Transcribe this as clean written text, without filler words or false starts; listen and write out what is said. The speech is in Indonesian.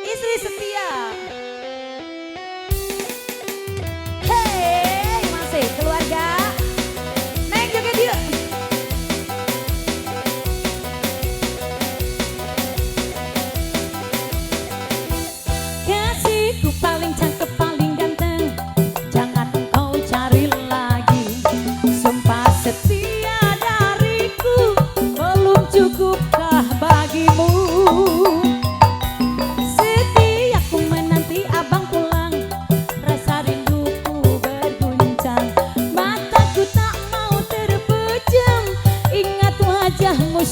Istri setia. Hey, masih keluarga. Neng juga dia. Kasihku paling cakep, paling ganteng. Jangan kau cari lagi. Sumpah setia dariku belum cukupkah bagimu? Setiap ku menanti abang pulang, rasa rinduku berguncang. Mataku tak mau terpejam, ingat wajahmu